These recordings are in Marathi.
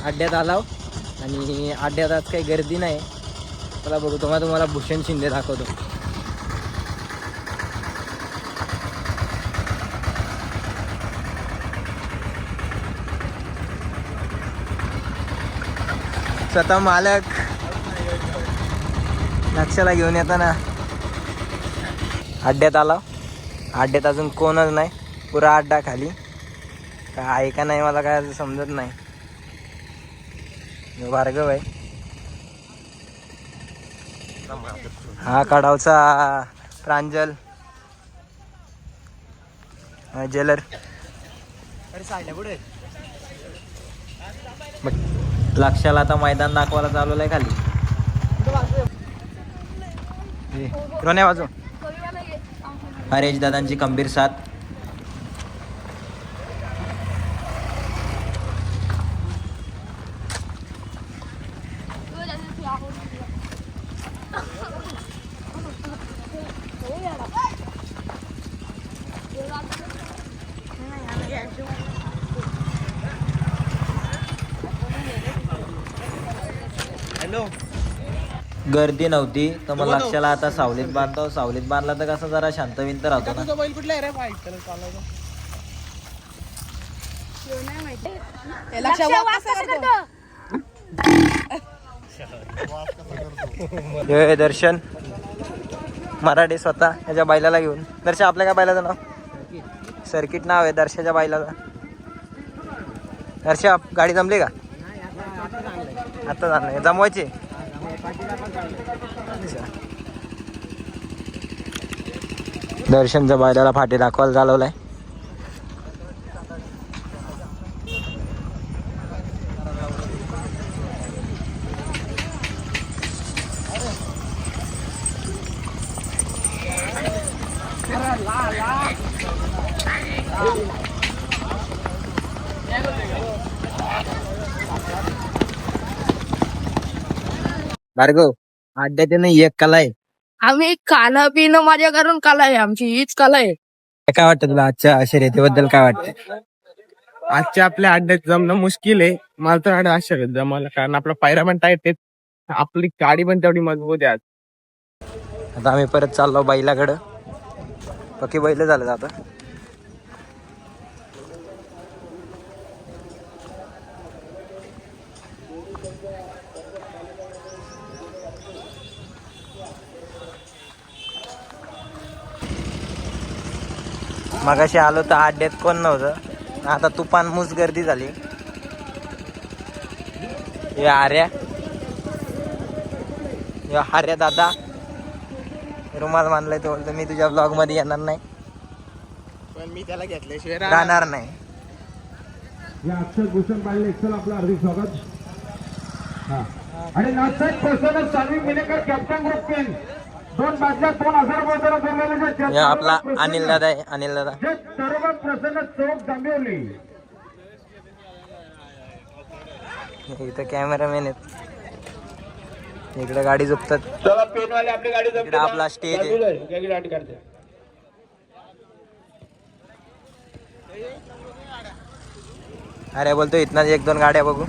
अड्ड्यात आलाव आणि अड्ड्यात आज काही गर्दी नाही. चला बघू तुम्हाला भूषण शिंदे दाखवतो. स्वतः मालक लक्षाला घेऊन येताना अड्ड्यात आला. अड्ड्यात अजून कोणच नाही, पुरा अड्डा खाली. काय आहे का नाही मला काय समजत नाही. भार्गव आहे हा, कडावचा प्रांजल जेलर. लक्षाला आता मैदान दाखवायला चालवलंय खाली. रोण्या वाजव. हरेश दादांची खंबीर साथ. हॅलो. गर्दी नव्हती तर मग लक्षाला आता सावलीत बांधतो. सावलीत बांधला तर कसं जरा शांत विंत राहतो ना. दर्शन मराठी स्वतः याच्या बैलाला घेऊन. दर्शन आपल्या काय बैलाचं नाव? सर्किट नाव आहे दर्शाच्या बैलाचं. दर्शा गाडी जमली का? आता जाणार जमवायची. दर्शनच्या बैलाला फाटी दाखवायला चालवलाय. भार्गव अड्ड्यात एक कला आहे. आम्ही खाणं पिणं माझ्या घरून कला आहे. आमची हीच कला आहे. काय वाटतं तुला आजच्या शर्यतीबद्दल? काय वाटतं? आजच्या आपल्या अड्ड्यात जमणं मुश्किल आहे. मला तर आश्चर्य जमायला, कारण आपला पायरा पण टाईट आहे, आपली गाडी पण तेवढी मजबूत आहे. आता आम्ही परत चाललो बैलाकडं. पक्की बैल झालं आता. मगाशी आलो तर अड्ड्यात कोण नव्हतं. आता तुफान मूस गर्दी झाली. हे आर्या, हार्या दादा रुमाल मानलाय तो बोलतो मी तुझ्या ब्लॉग मध्ये येणार नाही, पण मी त्याला घेतल्याशिवाय राहणार नाही. या अक्षर भूषण पाहिले एक्सल आपलं हार्दिक स्वागत. आणि नाथसाहेब प्रसन्न सानवी मिनेकर कॅप्टन ग्रुप पेन 2 बादल्या 2000 आपला अनिल दादा आहे. अनिल दादा सर्व प्रसन्न चौक जांभिवली. इथं कॅमेरामॅन आहेत. इकडे गाडी झोपतात. इकडे आपला स्टेज आहे. अरे बोलतो इथनं 1-2 गाड्या बघू.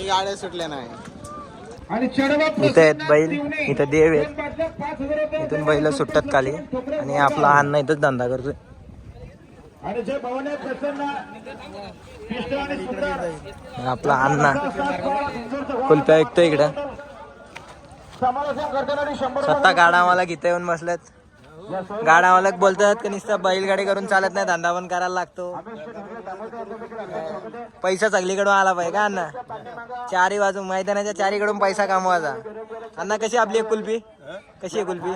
गाड्या सुटल्या नाही. इथं आहेत बैल, इथं देव आहेत. इथून बैल सुटतात खाली आणि आपला अण्णा इथंच धंदा करतोय. आपला अण्णा कुलप्या ऐकतोय इकडं. स्वतः गाडा मला घेता येऊन बसल्यात. गाडा मालक बोलतात की नुसतं बैलगाडी करून चालत नाही, धंदा पण करायला लागतो. पैसा सगळीकडून आला पाहिजे का अण्णा? चारी बाजू मैदानाच्या चारीकडून पैसा कमवायचा. अण्णा कशी आपली एक कुल्फी? कशी आहे कुल्फी?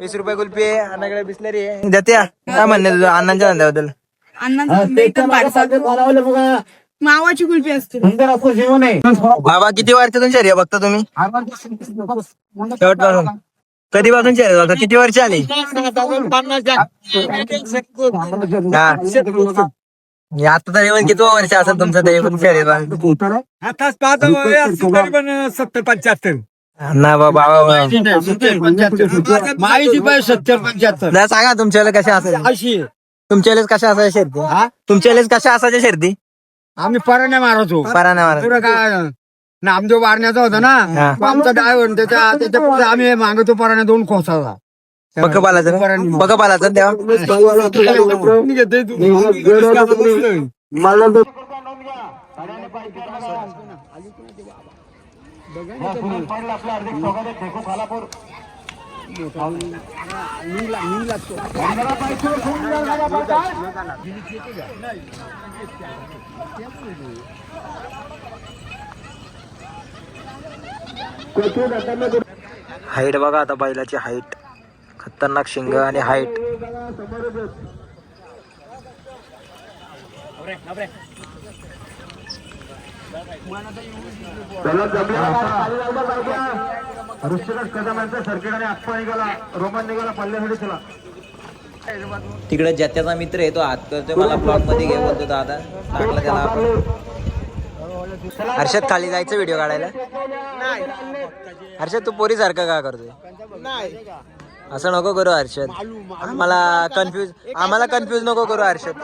20 रुपये कुल्फी आहे. अण्णाकडे बिस्लरी आहे. देत्या काय म्हणणे तुझं अण्णांच्या धंद्याबद्दल? मावाची कुल्फी असते. बाबा किती वर्षातून शर्यत बघता तुम्ही? शेवटपासून कधीपासून शर्यत बघता? किती वर्ष आली? आता तरी पण किती वर्ष असेल तुमचं तरी पण शर्यत? आताच पाहतो 70-75. ना बाबा माहिती पाहिजे 70-75 जरा सांगा तुमच्याला कशा असायच्या अशी तुमच्यालेच कशा असायच्या शर्ती तुमच्यालेच कशा असायच्या शर्ती आम्ही पराण्या मारतो पराण्या मारत पुढं काय नामदेव वारण्याचा होता ना हा. आमचा ड्रायव्हर त्याच्या पुढे आम्ही मागतो पराण्या 2 कोसाला पक्क पालाचं पक्क पालाचं तेव्हा हाईट बघा आता बैलाची हाईट खतरनाक शिंग आणि हाईट तिकडे ज्याचा मित्र आहे तो हात करतोय मला ब्लॉग मध्ये घेऊन बोलतो दादा टाकलं त्याला आपण हर्षद खाली जायचं व्हिडिओ काढायला हर्षद तू पोरी सारखं का करतोय असं नको करू हर्षद आम्हाला कन्फ्यूज नको करू हर्षद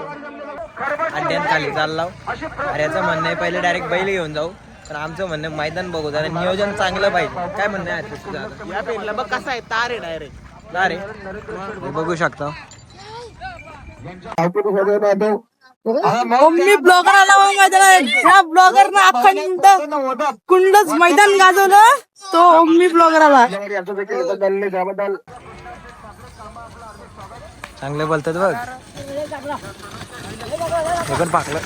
अड्ड्यान खाली चाललाव अरे याचं म्हणणं आहे पहिले डायरेक्ट बैल घेऊन जाऊ पण आमचं म्हणणं मैदान बघू जरा नियोजन चांगलं पाहिजे काय म्हणणं आहे हर्षद तुझं या पेरला बघ कसा आहे तार आहे डायरेक्ट अरे बघू शकता मी ब्लॉगर आला ह्या ब्लॉगर ना अखंड कुंडच मैदान गाजवलं तो मी ब्लॉगर आला चांगले बोलतात बघ हे पण पाकलं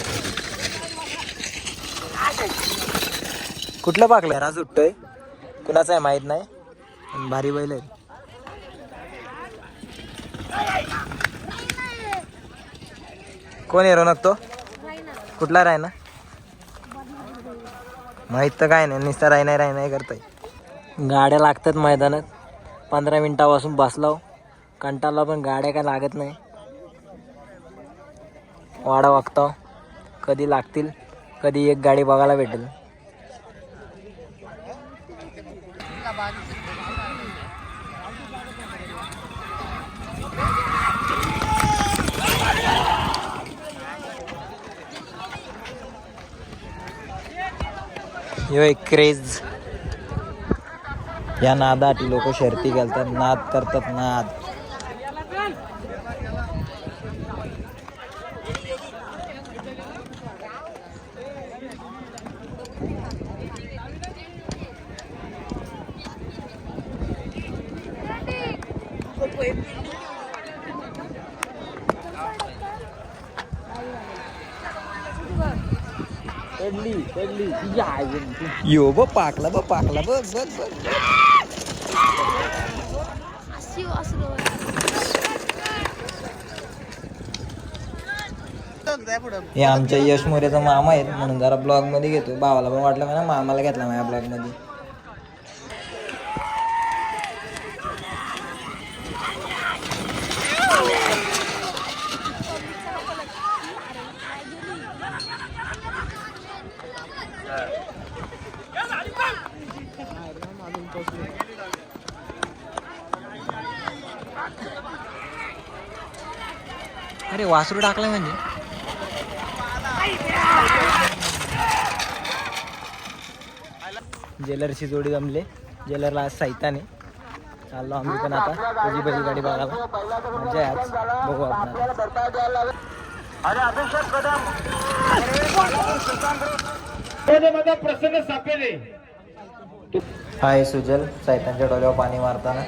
कुठलं पाकलं हा सुटतोय कुणाचं आहे माहित नाही पण भारी बैल आहे कोण आहे रोनक तो कुठला राय ना माहित तर काय नाही नुसता राय नाही करताय गाड्या लागतात मैदानात 15 मिनिटापासून बसलाव कंटाळला पण गाड्या काय लागत नाही वाडा वागतो कधी लागतील कधी एक गाडी बघायला भेटेल यो एक क्रेज या नादाटी लोक शर्ती घालतात नाद करतात नाद यो ब पाकला बघ हे आमच्या यश मोरेचा मामा आहेत म्हणून जरा ब्लॉग मध्ये घेतो भावाला पण वाटलं म्हणा मामाला घेतला माझ्या ब्लॉग मध्ये अरे वासरू टाकलाय म्हणजे जेलरची जोडी जमले जेलरला आज सैताने चाललो आम्ही पण आता त्याची पहिली गाडी बघायला मजा आहे आज बघू आपण प्रसन्न सापेले हाय सुजल सैतानच्या डोल्यावर पाणी मारताना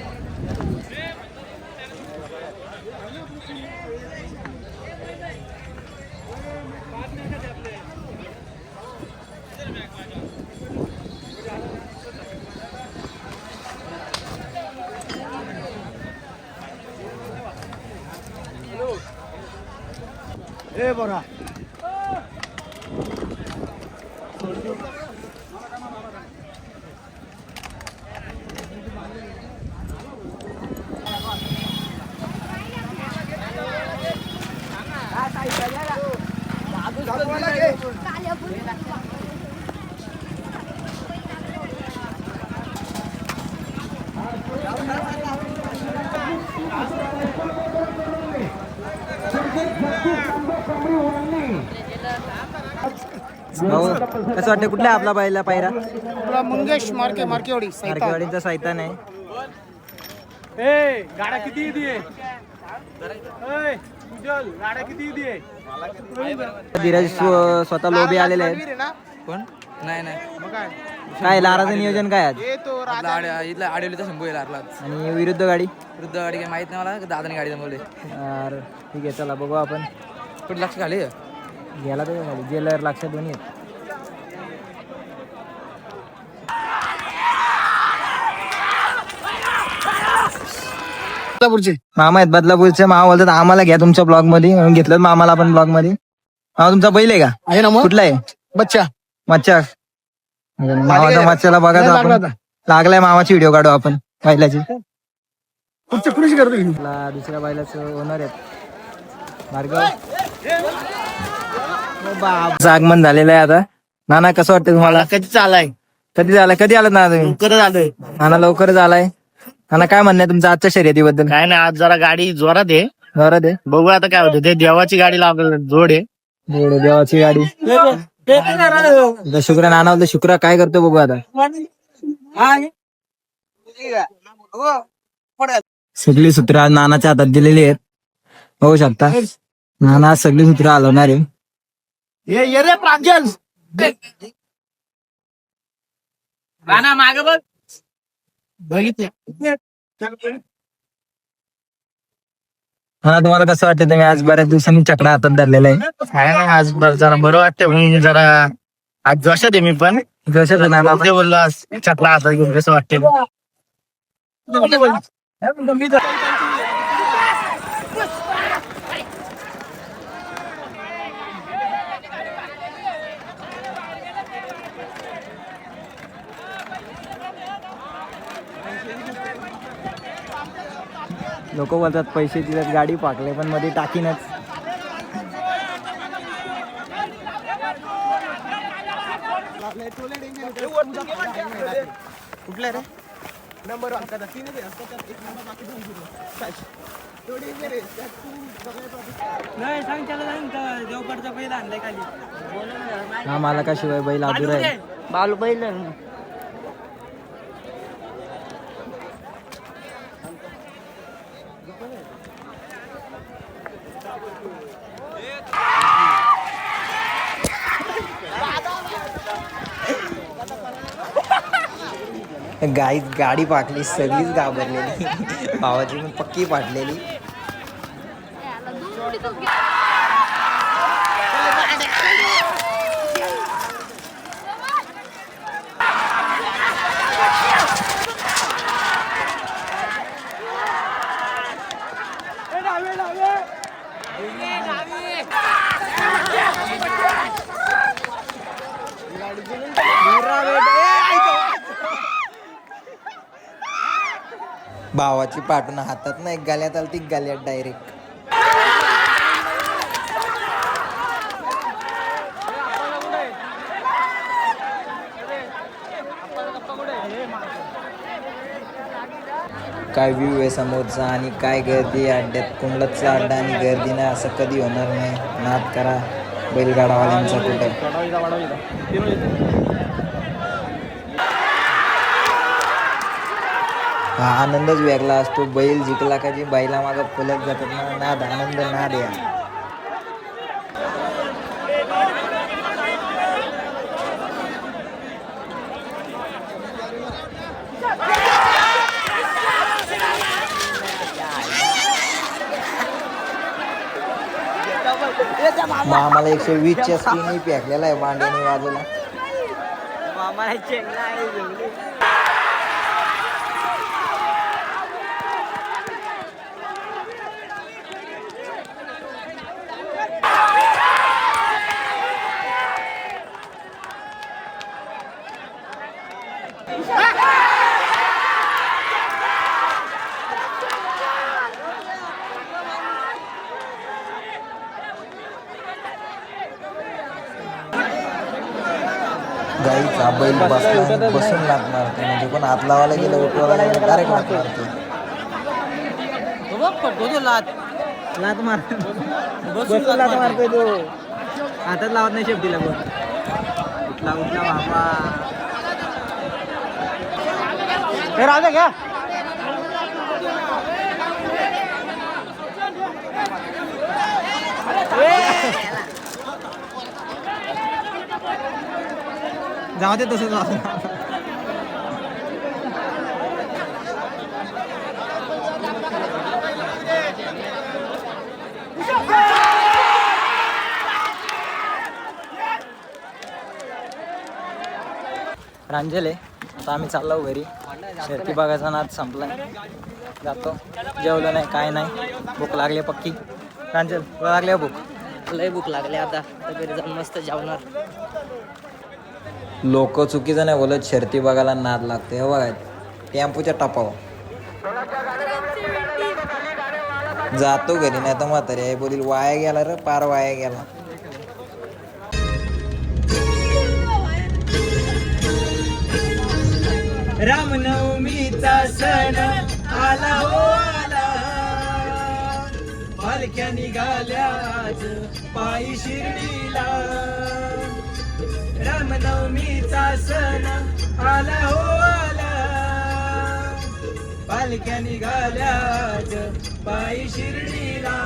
ए बरा भाऊ कसं वाटतं कुठला आपला पहिला पायरा मंगेश मार्केवाडी मार्केवाडीचा साहित्य नाही. गाड्या किती धीरज स्वतः लोबी आलेले आहेत. कोण नाही नाही काय लाराचं नियोजन काय आज इथला आडवलीचा शंभू येईल आपला आणि विरुद्ध गाडी वृद्ध गाडी काही माहित नाही मला दादाने गाडी जमवली यार ठीक आहे चला बघू आपण कुठे लक्ष घाली गेला तर गाडी जेलर लक्षात दोन्ही आहेत. मामा आहेत बदलापूरचे. मामा बोलतात आम्हाला घ्या तुमच्या ब्लॉग मध्ये म्हणून घेतलं मामाला आपण ब्लॉग मध्ये. मामा तुमचा बैल आहे का? आहे ना मग कुठला आहे? बच्चा मच्छा मामाचा मच्छाला बघा आपण. लागलाय मामाची व्हिडिओ काढू आपण बैलाची. कृषी करतो आपला दुसऱ्या बैलाचं ओनर आहेत भार्गव. आगमन झालेलं आहे आता. नाना कसं वाटतं तुम्हाला? कधी चालाय कधी आलात ना तुम्ही? करत आलोय नाना लवकरच आलाय. नाना काय म्हणणं आहे तुमचं आजच्या शर्यतीबद्दल? काय नाही आज जरा गाडी जोरात आहे बरं दे बघू आता काय होतं ते देवाची गाडी लागल जोड आहे देवाची गाडी. शुक्रा नाना होतं शुक्रा काय करतो बघू आता. सगळी सूत्र आज नानाच्या हातात दिलेली आहेत बघू शकता. नाना आज सगळी सूत्र हलवणार आहे. ये रे प्रांजल माग बघ बघितलं नाना तुम्हाला कसं वाटतं? तुम्ही आज बऱ्याच दिवसांनी चकडा हातात धरलेला आहे. काय नाही आज जरा बरं वाटतं म्हणून जरा आज जोशात आहे मी पण जसं नाना ते बोललो आज चकला हातात घेऊन कसं वाटते लोक बोलतात पैसे दिलेत गाडी पाकले पण मध्ये टाकीनच. कुठला रे नंबर हा मला का शिवाय बैल आदूर आहे. बालू बैल गाडी पाकली सगळीच घाबरलेली. भावाची पण पक्की पाडलेली. भावाची पाठून हातात ना एक गाल्यात आली ती गाल्यात डायरेक्ट. काय व्ह्यू आहे समोरचा आणि काय गर्दी आहे अड्ड्यात. कुंडलचा अड्डा आणि गर्दी नाही असं कधी होणार नाही. नाद करा बैलगाडावाल्यांचा कुठं. हा आनंदच वेगळा असतो. बैल जिंकला का जी बैला मागं पलट जातात ना नाद आनंद नाद या. मग आम्हाला 120च्या स्क्रीन फेकलेला आहे मांडीने बाजूला. गाईचा बैल बसला बसून लात मारते. म्हणजे कोण हात लावायला गेलं उठवायला गेलं डायरेक्ट लात मारते. लात मार बसून लात मारतोय तो. हातात लावत नाही शेपटीला कोण. उठला उठला बाबा. हे राजा घ्या. जाऊ दे तसंच जाऊ. रांजल आहे. आता आम्ही चाललो घरी. शर्ती बघायचा नाद संपलाय. जातो. जेवलो नाही काय नाही. भूक लागली पक्की. रांजल तुला लागली भूक? लय भूक लागली आता घरी जाऊन मस्त जेवणार. लोक चुकीचं नाही बोलत, शर्ती बघायला नाद लागते. हे बघा टेम्पूच्या टपावर जातो घरी. नाही तर म्हातारी आई बोलील वाया गेला रे, पार वाया गेला. रामनवमीचा सण आला हो आला. पालख्या निघाल्या आज पायी शिर्डीला. रामनवमीचा सण आला हो आला. पालख्या निघाल्या आज पायी शिर्डीला.